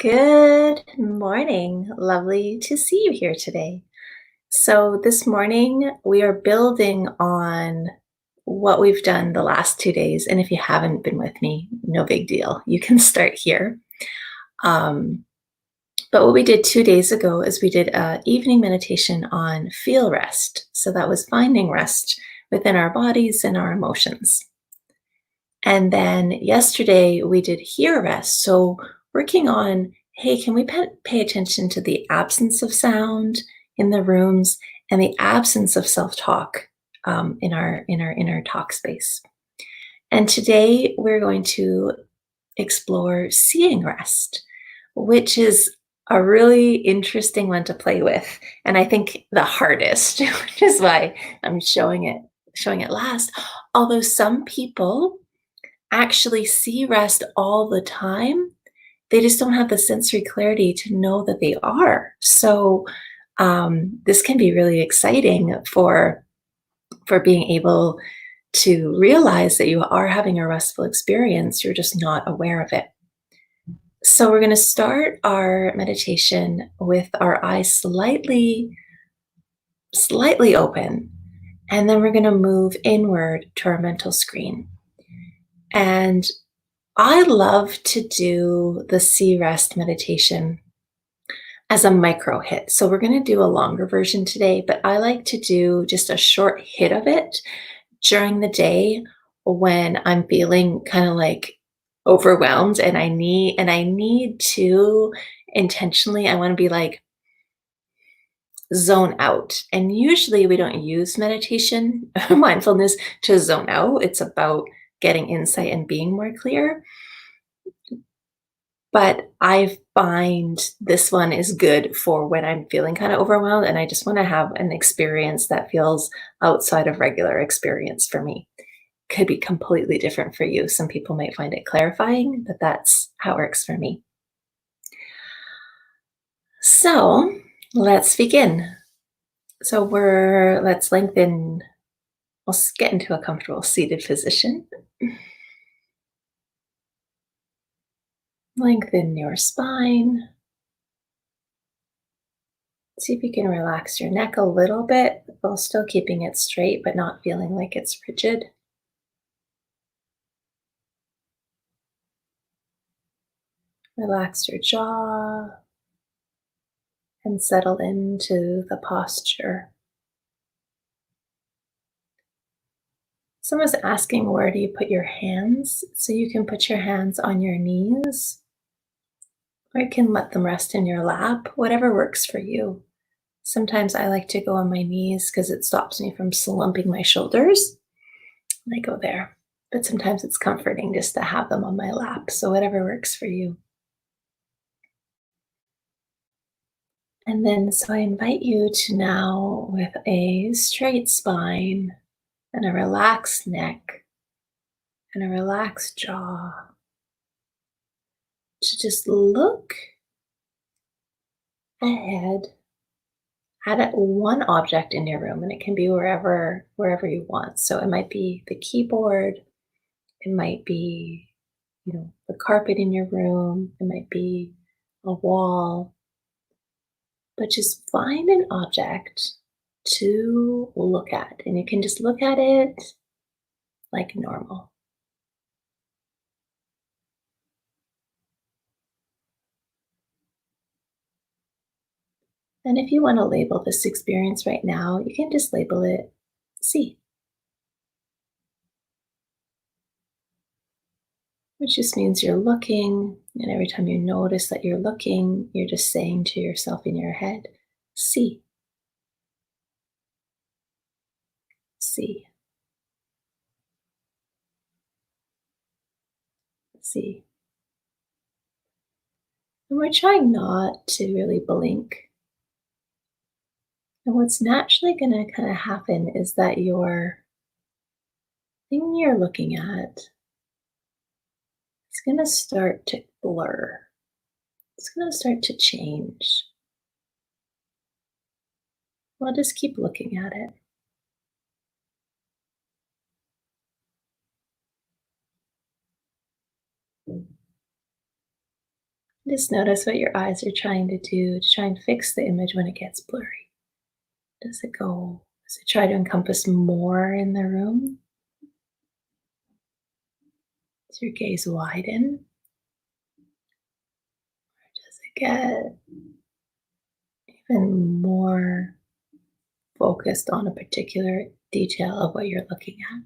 Good morning. Lovely to see you here today. So, this morning we are building on what we've done the last 2 days. And if you haven't been with me, no big deal. You can start here. Um, but what we did 2 days ago is we did a evening meditation on feel rest. So, that was finding rest within our bodies and our emotions. And then yesterday we did hear rest. So working on, hey, can we pay attention to the absence of sound in the rooms and the absence of self-talk in our talk space. And today we're going to explore seeing rest, which is a really interesting one to play with. And I think the hardest, which is why I'm showing it last. Although some people actually see rest all the time. They just don't have the sensory clarity to know that they are. So this can be really exciting for being able to realize that you are having a restful experience. You're just not aware of it. So we're going to start our meditation with our eyes slightly open, and then we're going to move inward to our mental screen. And I love to do the see rest meditation as a micro hit. So we're going to do a longer version today, but I like to do just a short hit of it during the day when I'm feeling kind of like overwhelmed and I need to intentionally, I want to be like zone out. And usually we don't use meditation mindfulness to zone out. It's about getting insight and being more clear. But I find this one is good for when I'm feeling kind of overwhelmed and I just want to have an experience that feels outside of regular experience for me. Could be completely different for you. Some people might find it clarifying, but that's how it works for me. So let's begin. So let's lengthen, let's get into a comfortable seated position. Lengthen your spine. See if you can relax your neck a little bit while still keeping it straight, but not feeling like it's rigid. Relax your jaw and settle into the posture. Someone's asking, where do you put your hands? So you can put your hands on your knees, or you can let them rest in your lap, whatever works for you. Sometimes I like to go on my knees because it stops me from slumping my shoulders. And I go there. But sometimes it's comforting just to have them on my lap. So whatever works for you. And then, so I invite you to now, with a straight spine and a relaxed neck and a relaxed jaw, to just look ahead at one object in your room, and it can be wherever you want. So it might be the keyboard, it might be, the carpet in your room, it might be a wall, but just find an object to look at, and you can just look at it like normal. And if you want to label this experience right now, you can just label it C, which just means you're looking. And every time you notice that you're looking, you're just saying to yourself in your head, C, C, C. And we're trying not to really blink. And what's naturally going to kind of happen is that your thing you're looking at is going to start to blur. It's going to start to change. Well, just keep looking at it. Just notice what your eyes are trying to do to try and fix the image when it gets blurry. Does it try to encompass more in the room? Does your gaze widen? Does it get even more focused on a particular detail of what you're looking at?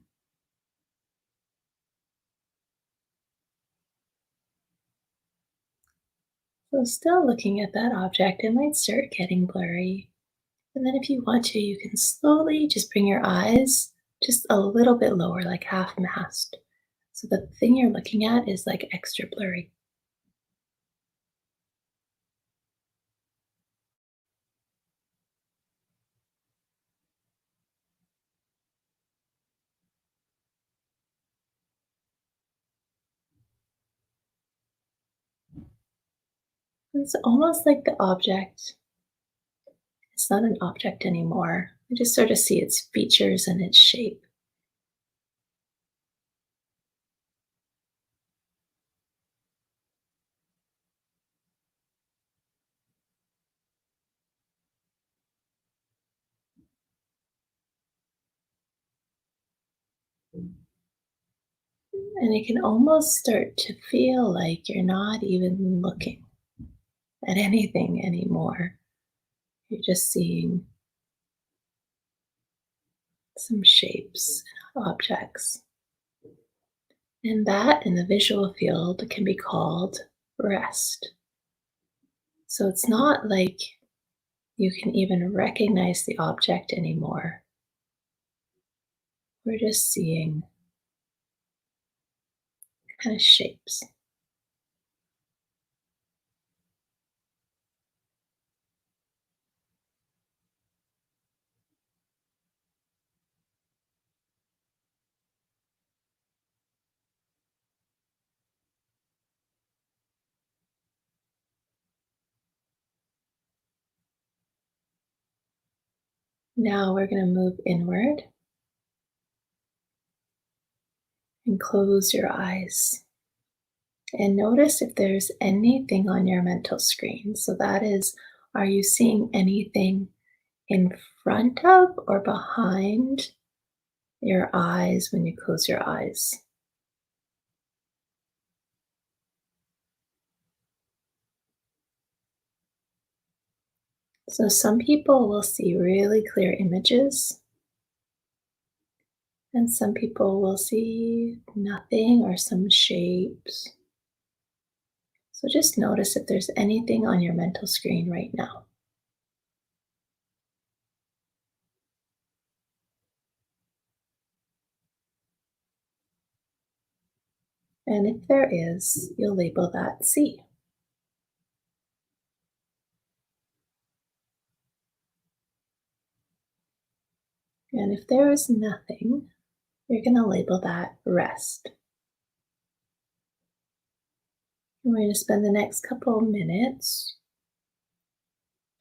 So, still looking at that object, it might start getting blurry. And then, if you want to, you can slowly just bring your eyes just a little bit lower, like half mast. So, the thing you're looking at is like extra blurry. It's almost like the object, it's not an object anymore. You just sort of see its features and its shape. And it can almost start to feel like you're not even looking at anything anymore. You're just seeing some shapes and objects. And that in the visual field can be called rest. So it's not like you can even recognize the object anymore. We're just seeing kind of shapes. Now we're going to move inward and close your eyes. And notice if there's anything on your mental screen. So that is, are you seeing anything in front of or behind your eyes when you close your eyes? So some people will see really clear images, and some people will see nothing or some shapes. So just notice if there's anything on your mental screen right now. And if there is, you'll label that C. And if there is nothing, you're going to label that rest. And we're going to spend the next couple of minutes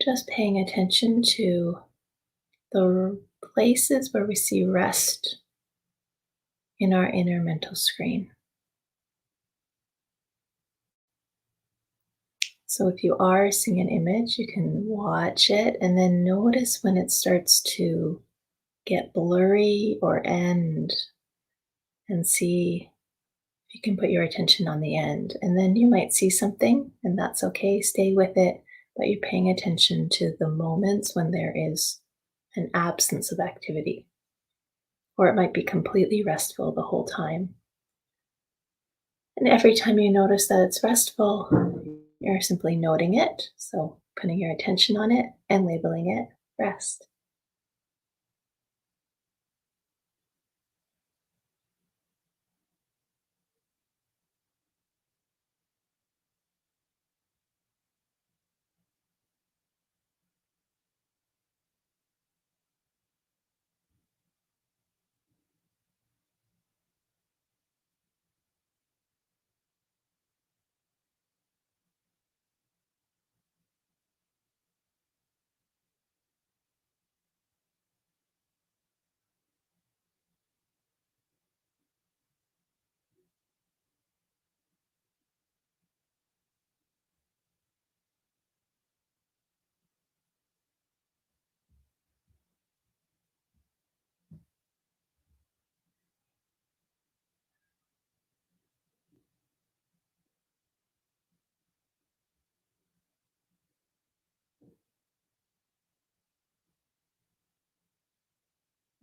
just paying attention to the places where we see rest in our inner mental screen. So if you are seeing an image, you can watch it and then notice when it starts to get blurry or end, and see if you can put your attention on the end. And then you might see something, and that's okay, stay with it, but you're paying attention to the moments when there is an absence of activity, or it might be completely restful the whole time. And every time you notice that it's restful, you're simply noting it. So putting your attention on it and labeling it rest.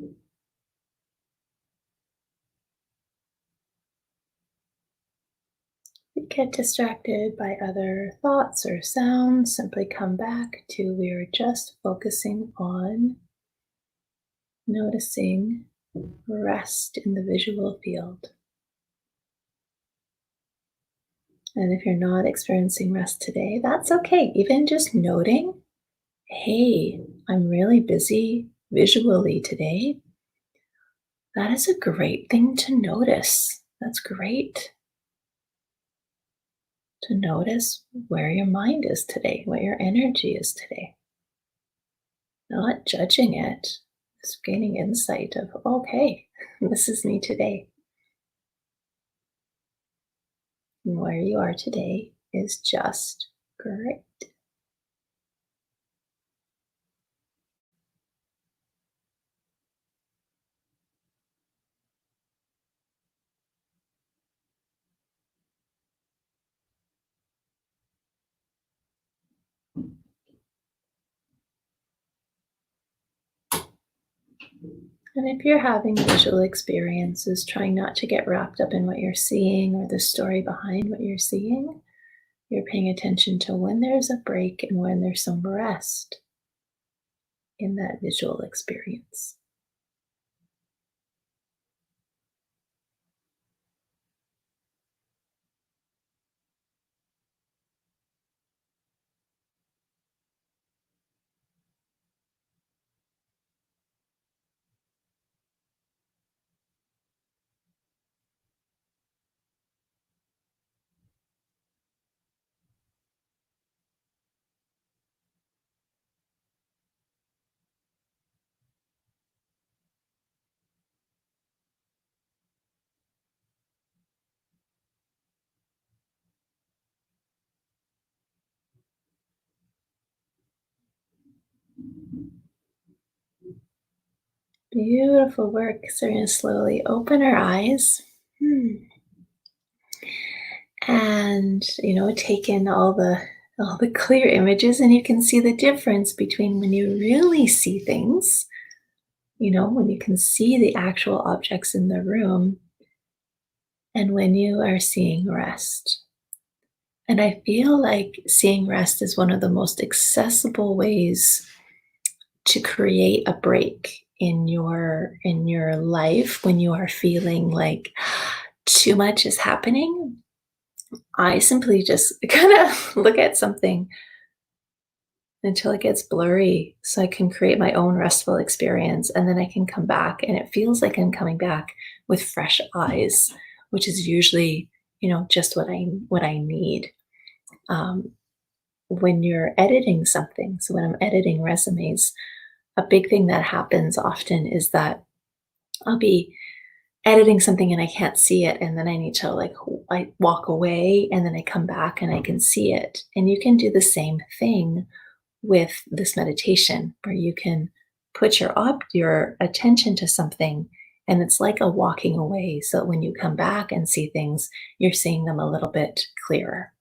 You get distracted by other thoughts or sounds, simply come back to we're just focusing on noticing rest in the visual field. And if you're not experiencing rest today, that's okay. Even just noting, hey, I'm really busy visually today, that is a great thing to notice. That's great to notice where your mind is today, what your energy is today. Not judging it, just gaining insight of, okay, this is me today. And where you are today is just great. And if you're having visual experiences, trying not to get wrapped up in what you're seeing or the story behind what you're seeing, you're paying attention to when there's a break and when there's some rest in that visual experience. Beautiful work. So we're going to slowly open our eyes. And take in all the clear images, and you can see the difference between when you really see things, when you can see the actual objects in the room, and when you are seeing rest. And I feel like seeing rest is one of the most accessible ways to create a break in your life when you are feeling like too much is happening. I simply just kind of look at something until it gets blurry so I can create my own restful experience, and then I can come back and it feels like I'm coming back with fresh eyes, which is usually, just what I need. Um, when you're editing something, so when I'm editing resumes, a big thing that happens often is that I'll be editing something and I can't see it, and then I need to I walk away and then I come back and I can see it. And you can do the same thing with this meditation where you can put your attention to something, and it's like a walking away, so that when you come back and see things, you're seeing them a little bit clearer.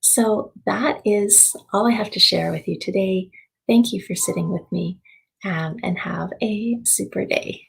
So that is all I have to share with you today. Thank you for sitting with me, and have a super day.